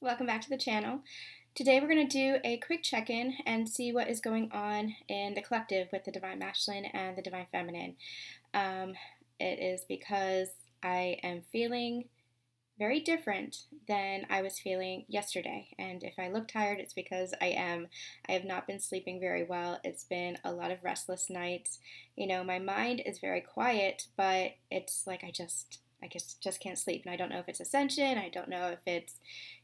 Welcome back to the channel. Today we're going to do a quick check-in and see what is going on in the collective with the Divine Masculine and the Divine Feminine. Um, it is because I am feeling very different than I was feeling yesterday. And if I look tired, it's because I am. I have not been sleeping very well. It's been a lot of restless nights. My mind is very quiet, but it's like I guess just can't sleep. And I don't know if it's ascension. I don't know if it's,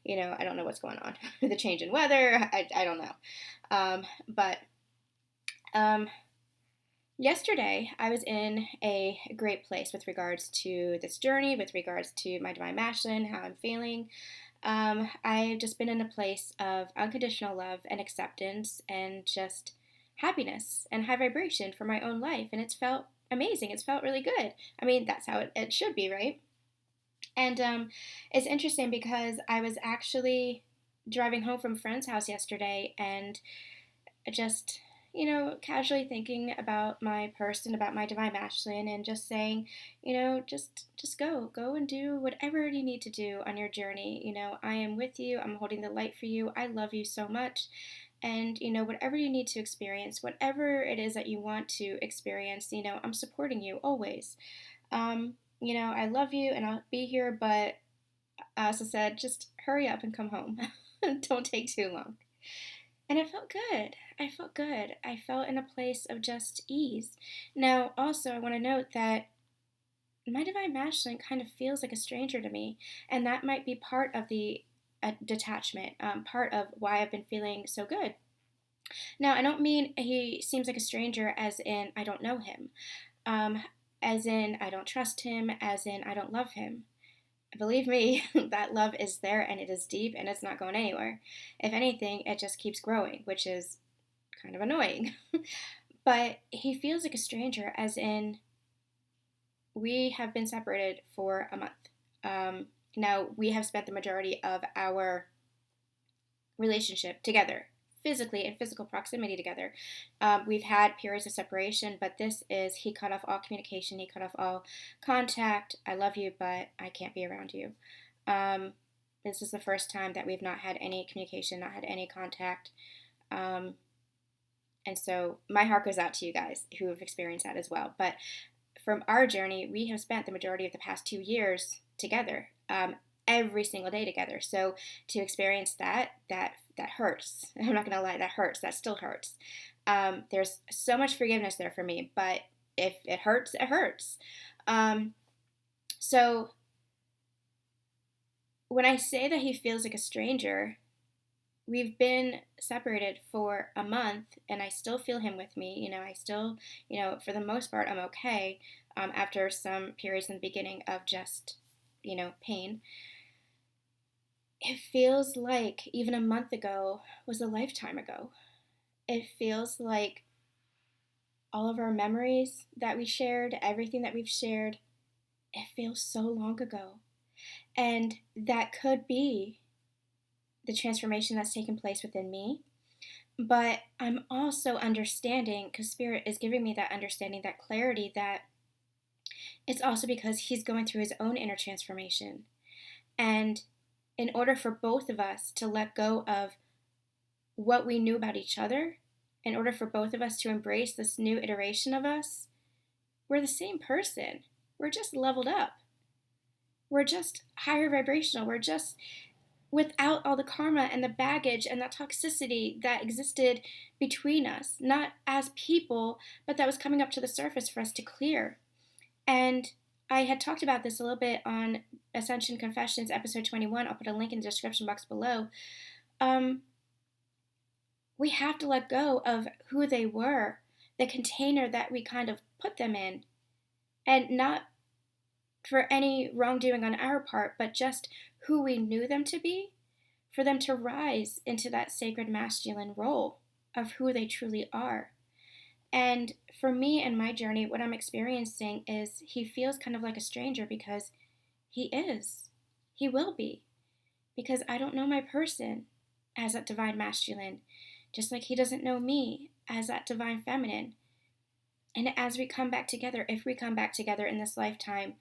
I don't know what's going on. The change in weather. I don't know. But yesterday, I was in a great place with regards to this journey, with regards to my Divine Masculine, how I'm feeling. I've just been in a place of unconditional love and acceptance and just happiness and high vibration for my own life. And it's felt amazing. It's felt really good. I mean, that's how it should be, right? And it's interesting because I was actually driving home from a friend's house yesterday and just, casually thinking about my person, about my Divine Masculine, and just saying, just go and do whatever you need to do on your journey. I am with you. I'm holding the light for you. I love you so much. And, whatever you need to experience, whatever it is that you want to experience, I'm supporting you always. I love you and I'll be here, but I also said, just hurry up and come home. Don't take too long. And it felt good. I felt good. I felt in a place of just ease. Now, also, I want to note that my Divine Masculine kind of feels like a stranger to me, and that might be part of the detachment, part of why I've been feeling so good. Now, I don't mean he seems like a stranger as in I don't know him, as in I don't trust him, as in I don't love him. Believe me, that love is there and it is deep and it's not going anywhere. If anything, it just keeps growing, which is kind of annoying. But he feels like a stranger, as in we have been separated for a month. Now, we have spent the majority of our relationship together, physically in physical proximity together. We've had periods of separation, but this is, he cut off all communication, he cut off all contact. I love you, but I can't be around you. This is the first time that we've not had any communication, not had any contact. And so my heart goes out to you guys who have experienced that as well. But from our journey, we have spent the majority of the past 2 years together, every single day together. So to experience that hurts. I'm not going to lie, that hurts. That still hurts. There's so much forgiveness there for me, but if it hurts, it hurts. So when I say that he feels like a stranger, we've been separated for a month and I still feel him with me. I still, for the most part, I'm okay after some periods in the beginning of just, pain. It feels like even a month ago was a lifetime ago. It feels like all of our memories that we shared, everything that we've shared, it feels so long ago. And that could be the transformation that's taken place within me. But I'm also understanding, because Spirit is giving me that understanding, that clarity, that it's also because he's going through his own inner transformation. And in order for both of us to let go of what we knew about each other, in order for both of us to embrace this new iteration of us, we're the same person. We're just leveled up. We're just higher vibrational. We're just without all the karma and the baggage and that toxicity that existed between us, not as people, but that was coming up to the surface for us to clear. And I had talked about this a little bit on Ascension Confessions, episode 21. I'll put a link in the description box below. We have to let go of who they were, the container that we kind of put them in, and not for any wrongdoing on our part, but just who we knew them to be, for them to rise into that sacred masculine role of who they truly are. And for me and my journey, what I'm experiencing is he feels kind of like a stranger because he is. He will be. Because I don't know my person as that Divine Masculine, just like he doesn't know me as that Divine Feminine. And as we come back together, if we come back together in this lifetime,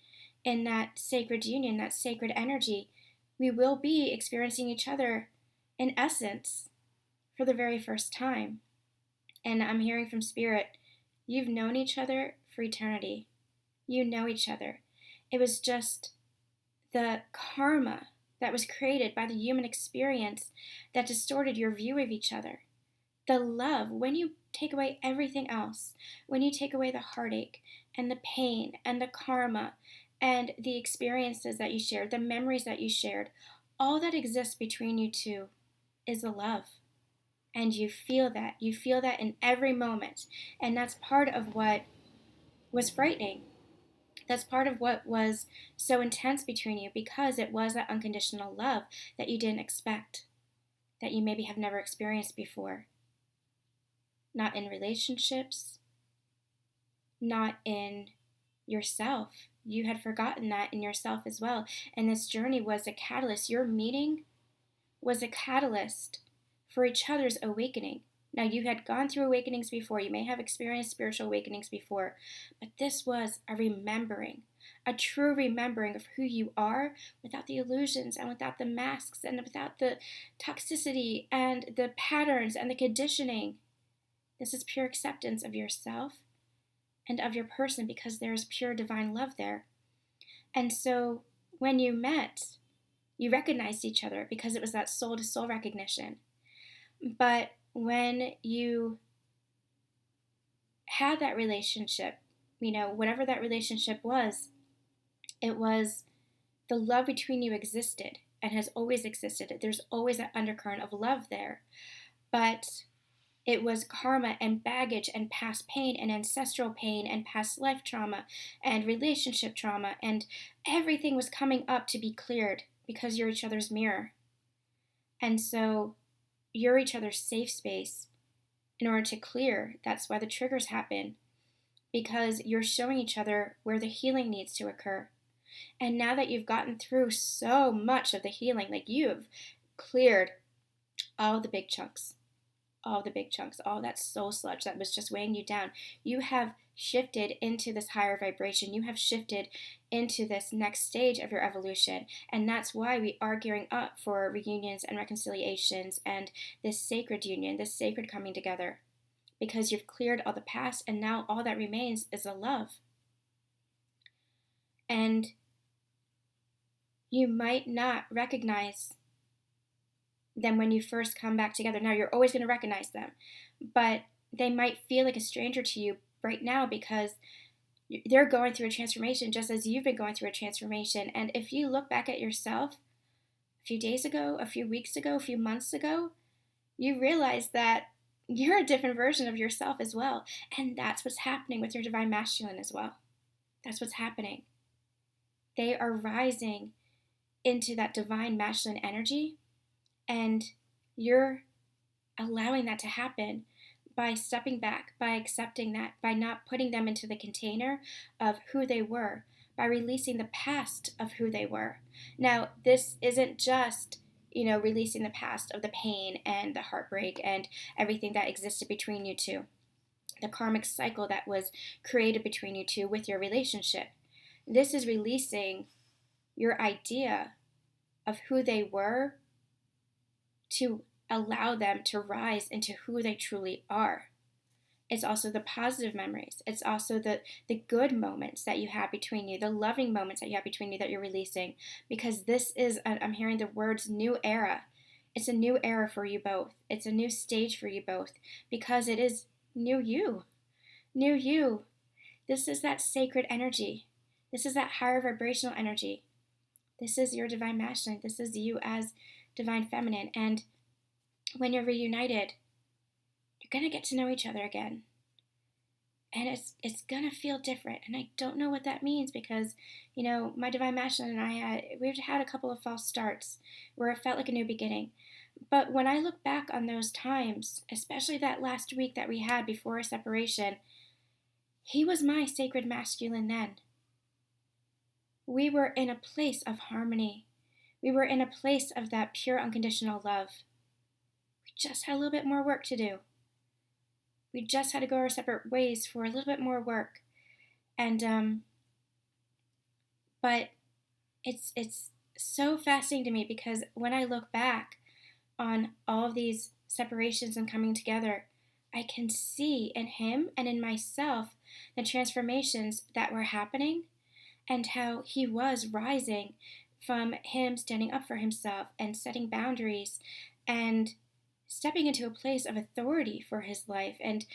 in that sacred union, that sacred energy, we will be experiencing each other in essence for the very first time. And I'm hearing from Spirit, you've known each other for eternity. You know each other. It was just the karma that was created by the human experience that distorted your view of each other. The love, when you take away everything else, when you take away the heartache and the pain and the karma and the experiences that you shared, the memories that you shared, all that exists between you two is the love. And you feel that. You feel that in every moment. And that's part of what was frightening. That's part of what was so intense between you, because it was that unconditional love that you didn't expect, that you maybe have never experienced before. Not in relationships, not in yourself. You had forgotten that in yourself as well. And this journey was a catalyst. Your meeting was a catalyst for each other's awakening. Now, you had gone through awakenings before. You may have experienced spiritual awakenings before. But this was a remembering, a true remembering of who you are without the illusions and without the masks and without the toxicity and the patterns and the conditioning. This is pure acceptance of yourself and of your person, because there is pure divine love there. And so when you met, you recognized each other because it was that soul-to-soul recognition. But when you had that relationship, whatever that relationship was, it was the love between you existed and has always existed. There's always that undercurrent of love there. But it was karma and baggage and past pain and ancestral pain and past life trauma and relationship trauma, and everything was coming up to be cleared because you're each other's mirror. And so you're each other's safe space in order to clear. That's why the triggers happen, because you're showing each other where the healing needs to occur. And now that you've gotten through so much of the healing, like you've cleared all the big chunks, all that soul sludge that was just weighing you down, you have shifted into this higher vibration. You have shifted into this next stage of your evolution. And that's why we are gearing up for reunions and reconciliations and this sacred union, this sacred coming together, because you've cleared all the past, and now all that remains is the love. And you might not recognize them when you first come back together. Now, you're always going to recognize them, but they might feel like a stranger to you right now because they're going through a transformation just as you've been going through a transformation. And if you look back at yourself a few days ago, a few weeks ago, a few months ago, you realize that you're a different version of yourself as well. And that's what's happening with your divine masculine as well. That's what's happening. They are rising into that divine masculine energy, and you're allowing that to happen by stepping back, by accepting that, by not putting them into the container of who they were, by releasing the past of who they were. Now, this isn't just, releasing the past of the pain and the heartbreak and everything that existed between you two, the karmic cycle that was created between you two with your relationship. This is releasing your idea of who they were to allow them to rise into who they truly are. It's also the positive memories. It's also the good moments that you have between you, the loving moments that you have between you that you're releasing, because this is, I'm hearing the words new era. It's a new era for you both. It's a new stage for you both, because it is new you. New you. This is that sacred energy. This is that higher vibrational energy. This is your divine masculine. This is you as divine feminine. And when you're reunited, you're going to get to know each other again. And it's going to feel different. And I don't know what that means, because, my divine masculine and we've had a couple of false starts where it felt like a new beginning. But when I look back on those times, especially that last week that we had before our separation, he was my sacred masculine then. We were in a place of harmony. We were in a place of that pure unconditional love. We just had a little bit more work to do. We just had to go our separate ways for a little bit more work. And, but it's so fascinating to me because when I look back on all of these separations and coming together, I can see in him and in myself the transformations that were happening and how he was rising from him standing up for himself and setting boundaries and stepping into a place of authority for his life and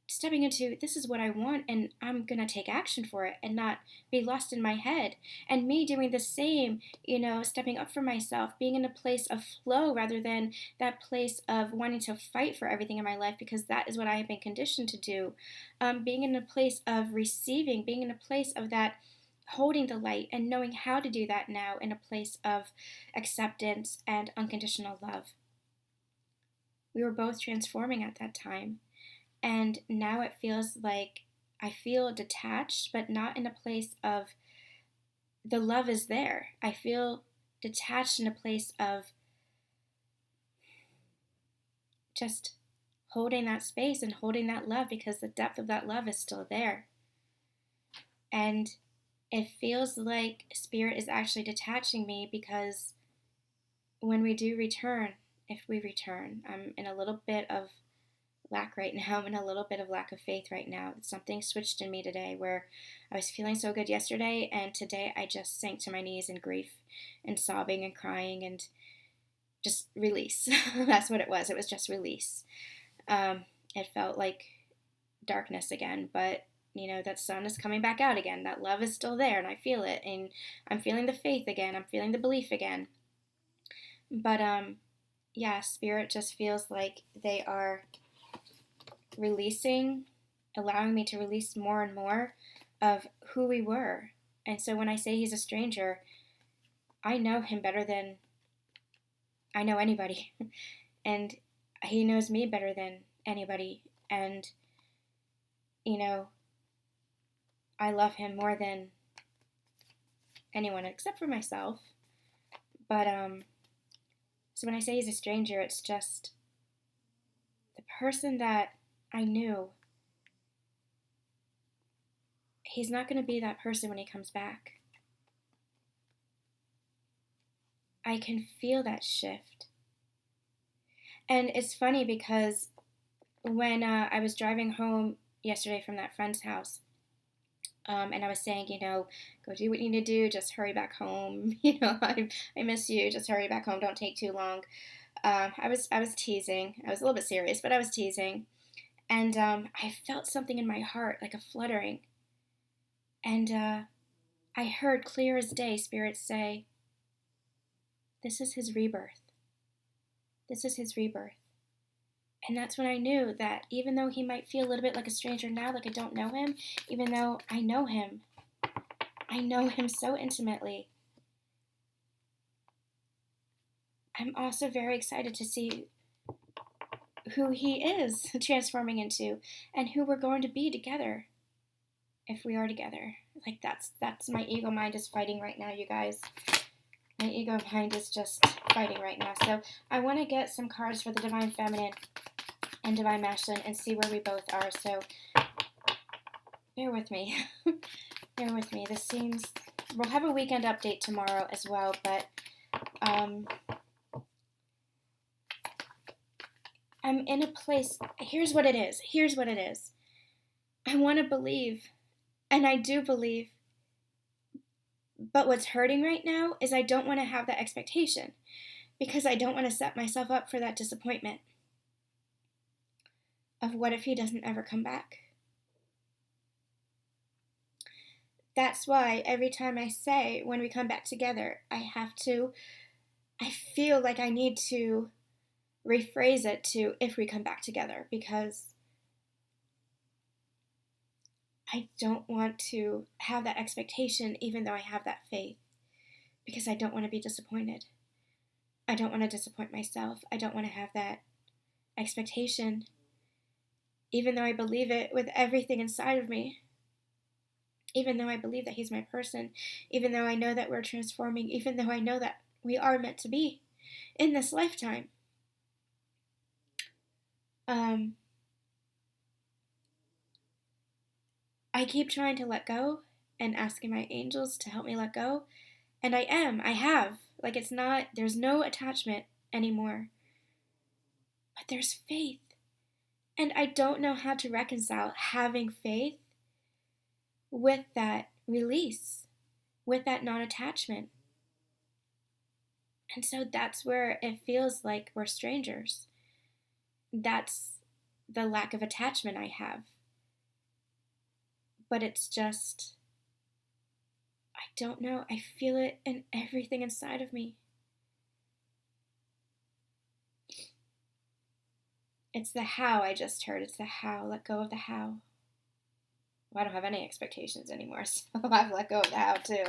stepping into this is what I want and I'm going to take action for it and not be lost in my head. And me doing the same, stepping up for myself, being in a place of flow rather than that place of wanting to fight for everything in my life because that is what I have been conditioned to do. Being in a place of receiving, being in a place of that holding the light and knowing how to do that now in a place of acceptance and unconditional love. We were both transforming at that time. And now it feels like I feel detached, but not in a place of the love is there. I feel detached in a place of just holding that space and holding that love because the depth of that love is still there. And it feels like Spirit is actually detaching me because when we do return, if we return, I'm in a little bit of lack right now. I'm in a little bit of lack of faith right now. Something switched in me today where I was feeling so good yesterday, and today I just sank to my knees in grief and sobbing and crying and just release. That's what it was. It was just release. It felt like darkness again, but that sun is coming back out again. That love is still there, and I feel it, and I'm feeling the faith again. I'm feeling the belief again. But yeah, Spirit just feels like they are releasing, allowing me to release more and more of who we were. And so when I say he's a stranger, I know him better than I know anybody. And he knows me better than anybody. And, I love him more than anyone except for myself. But, so when I say he's a stranger, it's just the person that I knew. He's not going to be that person when he comes back. I can feel that shift. And it's funny because when I was driving home yesterday from that friend's house, and I was saying, go do what you need to do, just hurry back home. I miss you, just hurry back home, don't take too long. I was teasing. I was a little bit serious, but I was teasing. And I felt something in my heart, like a fluttering. And I heard clear as day Spirit say, this is his rebirth. This is his rebirth. And that's when I knew that even though he might feel a little bit like a stranger now, like I don't know him, even though I know him so intimately, I'm also very excited to see who he is transforming into and who we're going to be together if we are together. Like that's my ego mind is fighting right now, you guys. My ego mind is just fighting right now. So I want to get some cards for the Divine Feminine and Divine Masculine and see where we both are. So bear with me. Bear with me. This seems... We'll have a weekend update tomorrow as well, but I'm in a place... Here's what it is. I want to believe, and I do believe, but what's hurting right now is I don't want to have that expectation because I don't want to set myself up for that disappointment of what if he doesn't ever come back. That's why every time I say when we come back together, I feel like I need to rephrase it to if we come back together because I don't want to have that expectation even though I have that faith because I don't want to be disappointed. I don't want to disappoint myself. I don't want to have that expectation even though I believe it with everything inside of me. Even though I believe that he's my person, even though I know that we're transforming, even though I know that we are meant to be in this lifetime. I keep trying to let go and asking my angels to help me let go, And I have. Like, it's not, there's no attachment anymore. But there's faith. And I don't know how to reconcile having faith with that release, with that non-attachment. And so that's where it feels like we're strangers. That's the lack of attachment I have. But it's just, I don't know. I feel it in everything inside of me. It's the how I just heard. It's the how. Let go of the how. Well, I don't have any expectations anymore, so I've let go of the how too.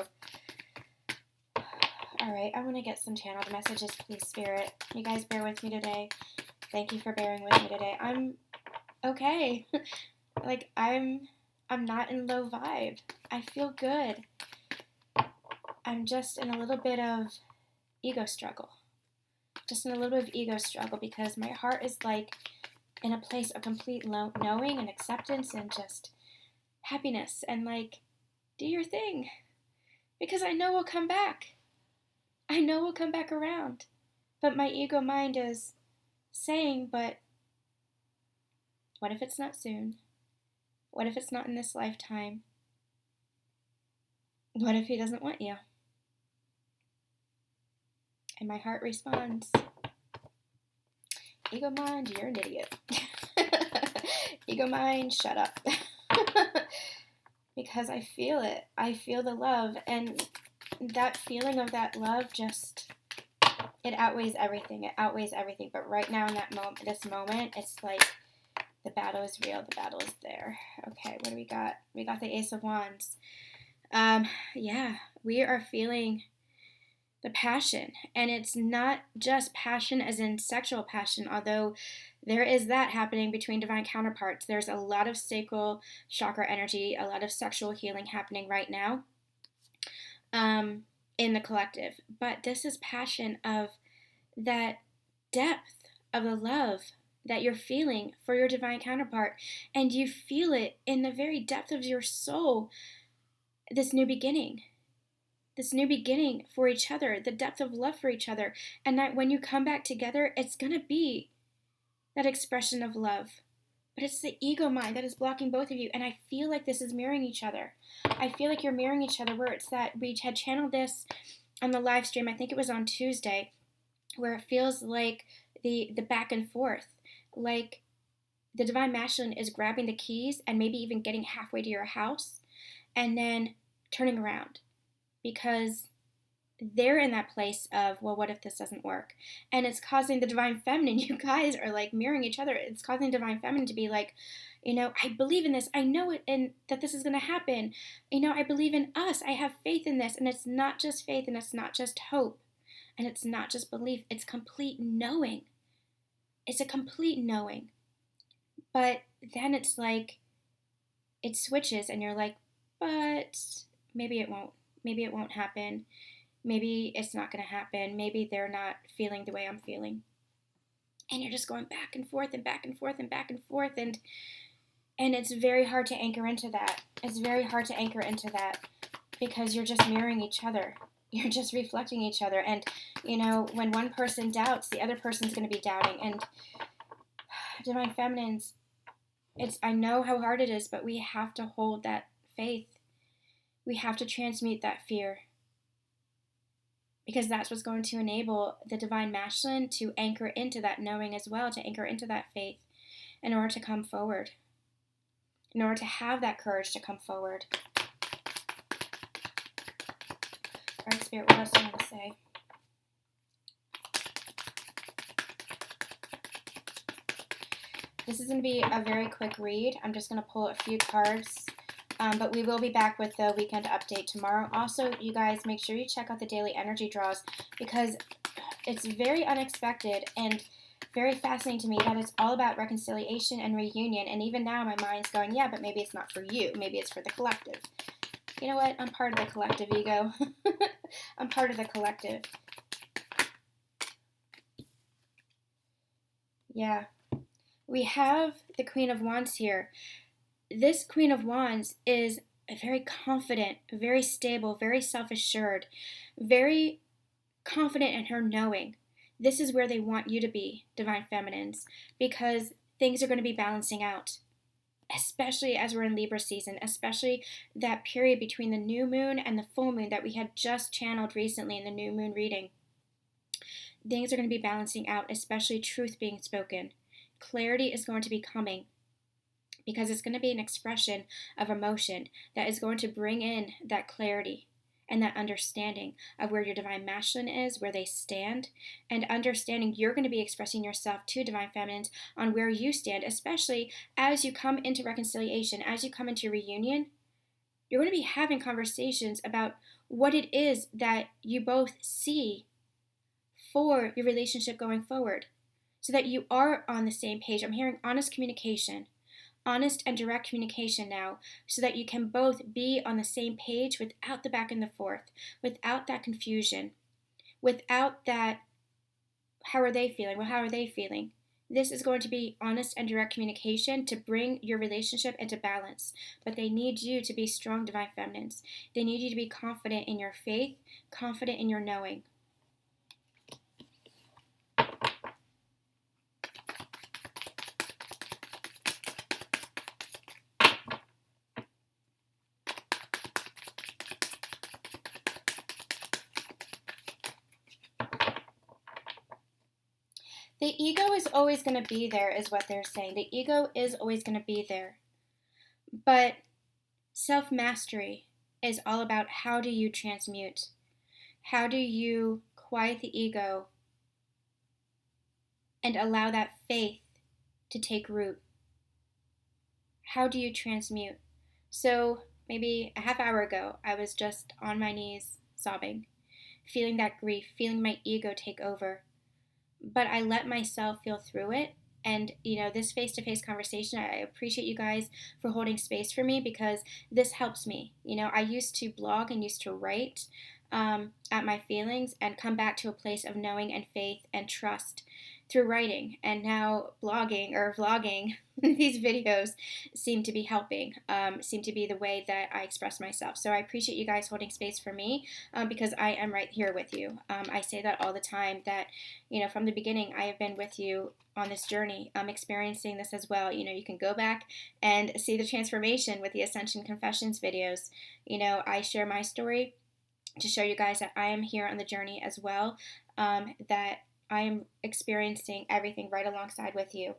All right, I want to get some channeled messages, please, Spirit. You guys bear with me today. Thank you for bearing with me today. I'm okay. Like, I'm not in low vibe. I feel good. I'm just in a little bit of ego struggle. Just in a little bit of ego struggle because my heart is like in a place of complete knowing and acceptance and just happiness and like, do your thing. Because I know we'll come back. I know we'll come back around. But my ego mind is saying, but what if it's not soon? What if it's not in this lifetime? What if he doesn't want you? And my heart responds, ego mind, you're an idiot. Ego mind, shut up. Because I feel it. I feel the love. And that feeling of that love just, it outweighs everything. It outweighs everything. But right now in that moment, this moment, it's like the battle is real. The battle is there. Okay, what do we got? We got the Ace of Wands. Yeah, we are feeling the passion. And it's not just passion as in sexual passion, although there is that happening between divine counterparts. There's a lot of sacral chakra energy, a lot of sexual healing happening right now in the collective. But this is passion of that depth of the love that you're feeling for your divine counterpart. And you feel it in the very depth of your soul, this new beginning for each other, the depth of love for each other. And that when you come back together, it's going to be that expression of love. But it's the ego mind that is blocking both of you. And I feel like this is mirroring each other. I feel like you're mirroring each other, where it's that we had channeled this on the live stream. I think it was on Tuesday, where it feels like the back and forth, like the divine masculine is grabbing the keys and maybe even getting halfway to your house and then turning around because they're in that place of, well, what if this doesn't work? And it's causing the divine feminine, you guys are like mirroring each other. It's causing the divine feminine to be like, I believe in this. I know it, and that this is going to happen. I believe in us. I have faith in this. And it's not just faith, and it's not just hope, and it's not just belief. It's complete knowing. It's a complete knowing. But then it's like, it switches, and you're like, but maybe it won't. Maybe it won't happen. Maybe it's not going to happen. Maybe they're not feeling the way I'm feeling. And you're just going back and forth and back and forth and back and forth. And it's very hard to anchor into that. It's very hard to anchor into that because you're just mirroring each other. You're just reflecting each other. And, when one person doubts, the other person's going to be doubting. And divine feminines, I know how hard it is, but we have to hold that faith. We have to transmute that fear. Because that's what's going to enable the divine masculine to anchor into that knowing as well, to anchor into that faith in order to come forward, in order to have that courage to come forward. All right, Spirit, what else do you want to say? This is going to be a very quick read. I'm just going to pull a few cards. But we will be back with the weekend update tomorrow. Also, you guys, make sure you check out the daily energy draws because it's very unexpected and very fascinating to me that it's all about reconciliation and reunion. And even now my mind's going, yeah, but maybe it's not for you. Maybe it's for the collective. You know what? I'm part of the collective, ego. I'm part of the collective. Yeah. We have the Queen of Wands here. This Queen of Wands is very confident, very stable, very self-assured, very confident in her knowing. This is where they want you to be, Divine Feminines, because things are going to be balancing out, especially as we're in Libra season, especially that period between the new moon and the full moon that we had just channeled recently in the new moon reading. Things are going to be balancing out, especially truth being spoken. Clarity is going to be coming because it's going to be an expression of emotion that is going to bring in that clarity and that understanding of where your divine masculine is, where they stand, and understanding you're going to be expressing yourself to divine feminines on where you stand, especially as you come into reconciliation, as you come into reunion. You're going to be having conversations about what it is that you both see for your relationship going forward, so that you are on the same page. I'm hearing honest communication, honest and direct communication now, so that you can both be on the same page without the back and the forth, without that confusion, without that, how are they feeling? Well, how are they feeling? This is going to be honest and direct communication to bring your relationship into balance. But they need you to be strong, divine feminines. They need you to be confident in your faith, confident in your knowing. The ego is always going to be there, is what they're saying. The ego is always going to be there. But self-mastery is all about how do you transmute? How do you quiet the ego and allow that faith to take root? How do you transmute? So maybe a half hour ago, I was just on my knees sobbing, feeling that grief, feeling my ego take over. But I let myself feel through it. And, this face-to-face conversation, I appreciate you guys for holding space for me, because this helps me. I used to blog and used to write at my feelings and come back to a place of knowing and faith and trust through writing. And now blogging or vlogging, these videos seem to be helping, seem to be the way that I express myself. So I appreciate you guys holding space for me, because I am right here with you. I say that all the time, that, from the beginning, I have been with you on this journey. I'm experiencing this as well. You can go back and see the transformation with the Ascension Confessions videos. I share my story to show you guys that I am here on the journey as well, that I am experiencing everything right alongside with you.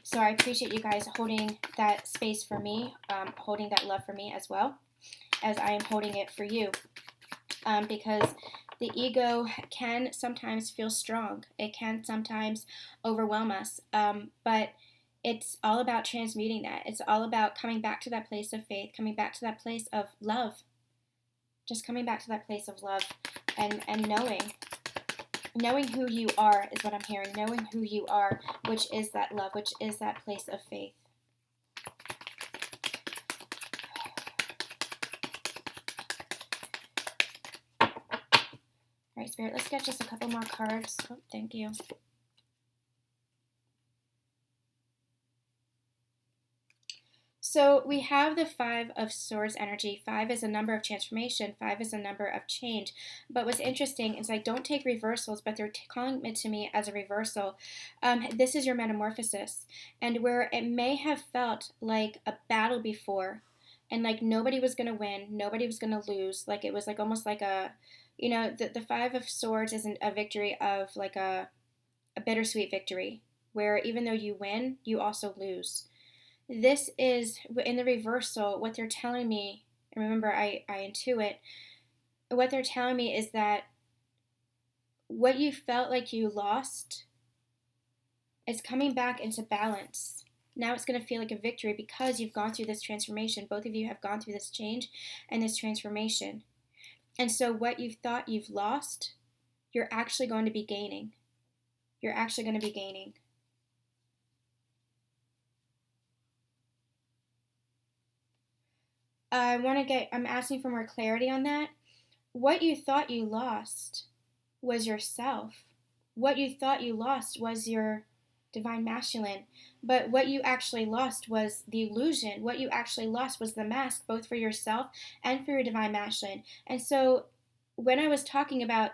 So I appreciate you guys holding that space for me, holding that love for me as well, as I am holding it for you. Because the ego can sometimes feel strong. It can sometimes overwhelm us. But it's all about transmuting that. It's all about coming back to that place of faith, coming back to that place of love. Just coming back to that place of love and knowing who you are is what I'm hearing. Knowing who you are, which is that love, which is that place of faith. All right, Spirit, let's get just a couple more cards. Oh, thank you. So we have the 5 of Swords energy. 5 is a number of transformation. 5 is a number of change. But what's interesting is I don't take reversals, but they're calling it to me as a reversal. This is your metamorphosis. And where it may have felt like a battle before, and like nobody was going to win, nobody was going to lose, like it was like almost like a, the 5 of Swords isn't a victory of like a bittersweet victory, where even though you win, you also lose. This is, in the reversal, what they're telling me, and remember I intuit, what they're telling me is that what you felt like you lost is coming back into balance. Now it's going to feel like a victory because you've gone through this transformation. Both of you have gone through this change and this transformation. And so what you thought you've lost, you're actually going to be gaining. You're actually going to be gaining. I'm asking for more clarity on that. What you thought you lost was yourself. What you thought you lost was your divine masculine. But what you actually lost was the illusion. What you actually lost was the mask, both for yourself and for your divine masculine. And so when I was talking about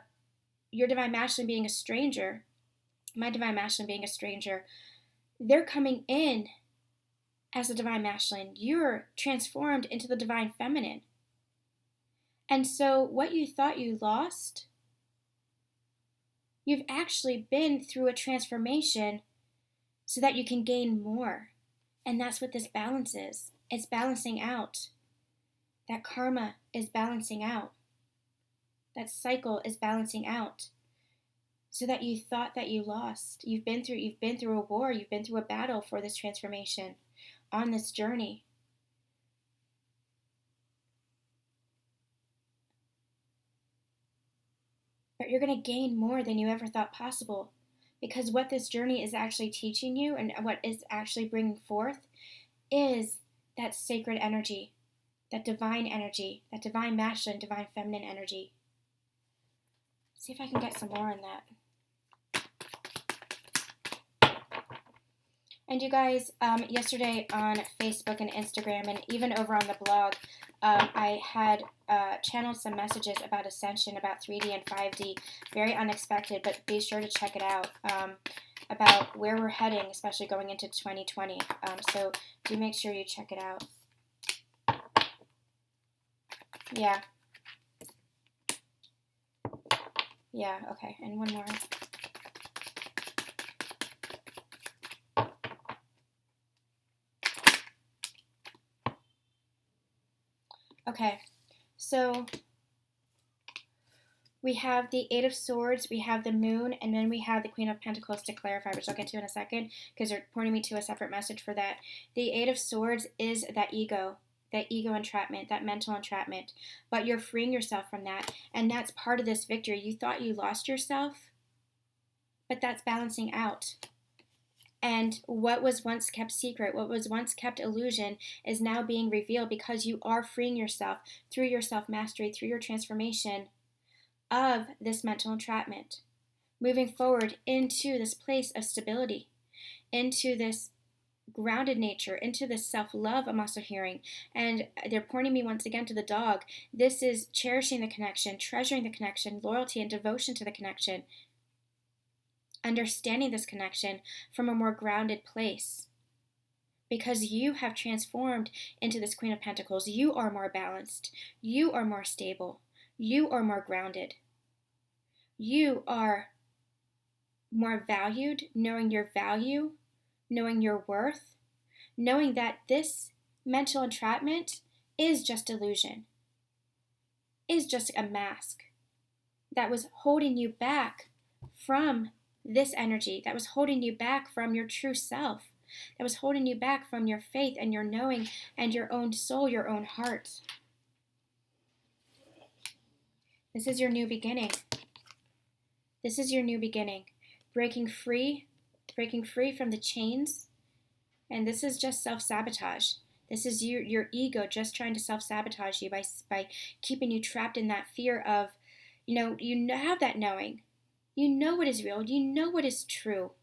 your divine masculine being a stranger, my divine masculine being a stranger, they're coming in as a divine masculine. You're transformed into the divine feminine. And so what you thought you lost, you've actually been through a transformation so that you can gain more. And that's what this balance is. It's balancing out. That karma is balancing out. That cycle is balancing out. So that you thought that you lost. You've been through a war, you've been through a battle for this transformation on this journey. But you're going to gain more than you ever thought possible. Because what this journey is actually teaching you and what is actually bringing forth is that sacred energy, that divine masculine, divine feminine energy. Let's see if I can get some more on that. And you guys, yesterday on Facebook and Instagram and even over on the blog, I had channeled some messages about ascension, about 3D and 5D, very unexpected, but be sure to check it out, about where we're heading, especially going into 2020. So do make sure you check it out. Yeah. Yeah, okay, and one more. Okay, so we have the Eight of Swords, we have the Moon, and then we have the Queen of Pentacles to clarify, which I'll get to in a second, because they're pointing me to a separate message for that. The Eight of Swords is that ego entrapment, that mental entrapment, but you're freeing yourself from that, and that's part of this victory. You thought you lost yourself, but that's balancing out. And what was once kept secret, what was once kept illusion, is now being revealed because you are freeing yourself through your self-mastery, through your transformation of this mental entrapment. Moving forward into this place of stability, into this grounded nature, into this self-love I'm also hearing. And they're pointing me once again to the dog. This is cherishing the connection, treasuring the connection, loyalty and devotion to the connection. Understanding this connection from a more grounded place. Because you have transformed into this Queen of Pentacles. You are more balanced. You are more stable. You are more grounded. You are more valued, knowing your value, knowing your worth, knowing that this mental entrapment is just illusion, is just a mask that was holding you back from this energy, that was holding you back from your true self, that was holding you back from your faith and your knowing and your own soul, your own heart. This is your new beginning. This is your new beginning. Breaking free from the chains. And this is just self-sabotage. This is your ego just trying to self-sabotage you by keeping you trapped in that fear of, you have that knowing. You know what is real. You know what is true.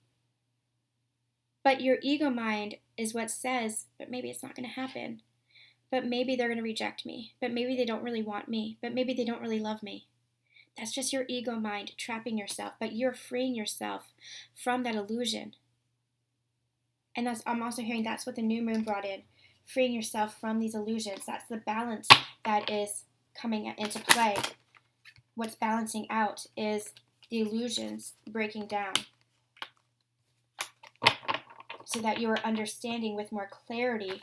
But your ego mind is what says, but maybe it's not going to happen. But maybe they're going to reject me. But maybe they don't really want me. But maybe they don't really love me. That's just your ego mind trapping yourself. But you're freeing yourself from that illusion. And I'm also hearing that's what the new moon brought in. Freeing yourself from these illusions. That's the balance that is coming into play. What's balancing out is the illusions breaking down. So that you are understanding with more clarity.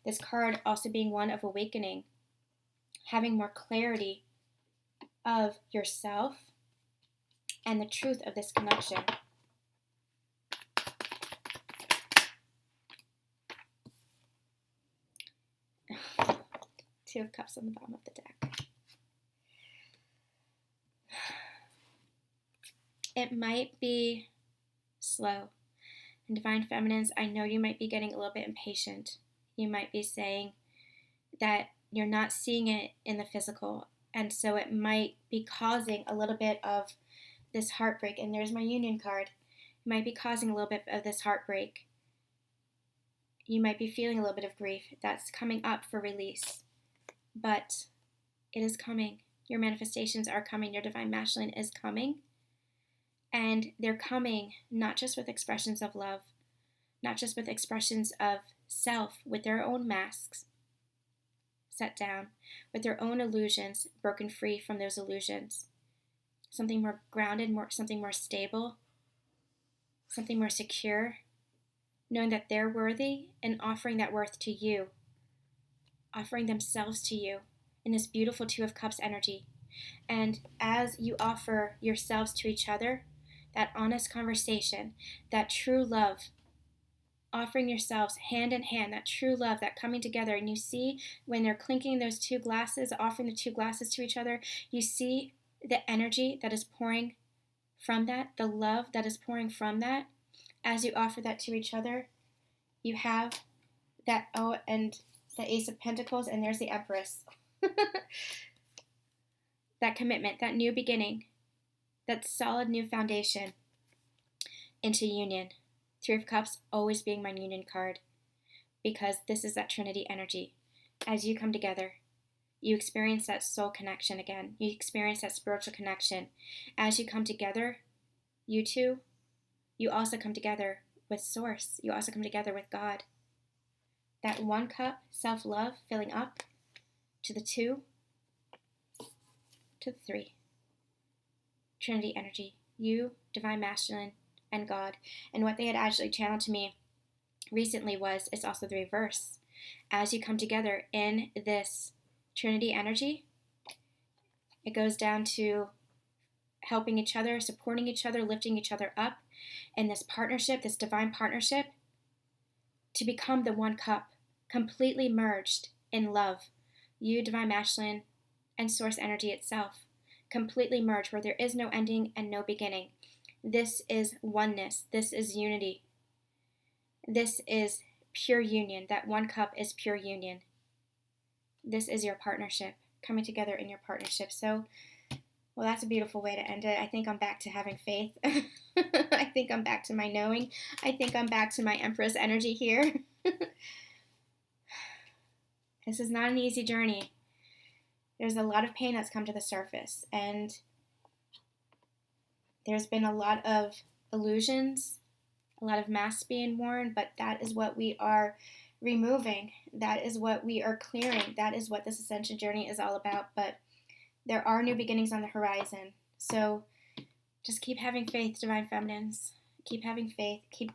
This card also being one of awakening. Having more clarity of yourself and the truth of this connection. Two of Cups on the bottom of the deck. It might be slow. And Divine Feminines, I know you might be getting a little bit impatient. You might be saying that you're not seeing it in the physical. And so it might be causing a little bit of this heartbreak. And there's my Union card. You might be causing a little bit of this heartbreak. You might be feeling a little bit of grief that's coming up for release. But it is coming. Your manifestations are coming. Your divine masculine is coming. And they're coming not just with expressions of love, not just with expressions of self, with their own masks set down, with their own illusions broken free from those illusions. Something more grounded, something more stable, something more secure, knowing that they're worthy and offering that worth to you, offering themselves to you in this beautiful Two of Cups energy. And as you offer yourselves to each other, that honest conversation, that true love, offering yourselves hand in hand, that true love, that coming together, and you see when they're clinking those two glasses, offering the two glasses to each other, you see the energy that is pouring from that, the love that is pouring from that. As you offer that to each other, you have that, oh, and the Ace of Pentacles, and there's the Empress. That commitment, that new beginning, that solid new foundation into union. Three of Cups always being my union card, because this is that Trinity energy. As you come together, you experience that soul connection again. You experience that spiritual connection. As you come together, you two, you also come together with Source. You also come together with God. That 1 cup, self-love, filling up to the 2, to the 3. Trinity energy. You, divine masculine, and God. And what they had actually channeled to me recently was, it's also the reverse. As you come together in this Trinity energy, it goes down to helping each other, supporting each other, lifting each other up in this partnership, this divine partnership, to become the 1 cup, completely merged in love. You, divine masculine, and Source energy itself, completely merged, where there is no ending and no beginning. This is oneness. This is unity. This is pure union. That 1 cup is pure union. This is your partnership, coming together in your partnership. So, well, that's a beautiful way to end it. I think I'm back to having faith. I think I'm back to my knowing. I think I'm back to my Empress energy here. This is not an easy journey. There's a lot of pain that's come to the surface, and there's been a lot of illusions, a lot of masks being worn, but that is what we are removing. That is what we are clearing. That is what this ascension journey is all about. But there are new beginnings on the horizon. So just keep having faith, divine feminines. Keep having faith. Keep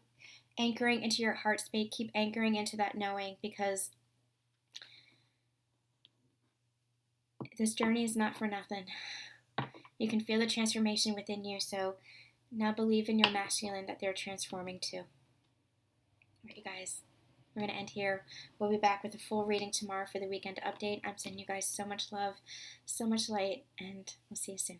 anchoring into your heart space. Keep anchoring into that knowing, because this journey is not for nothing. You can feel the transformation within you. So now believe in your masculine, that they're transforming too. All right, you guys. We're going to end here. We'll be back with a full reading tomorrow for the weekend update. I'm sending you guys so much love, so much light, and we'll see you soon.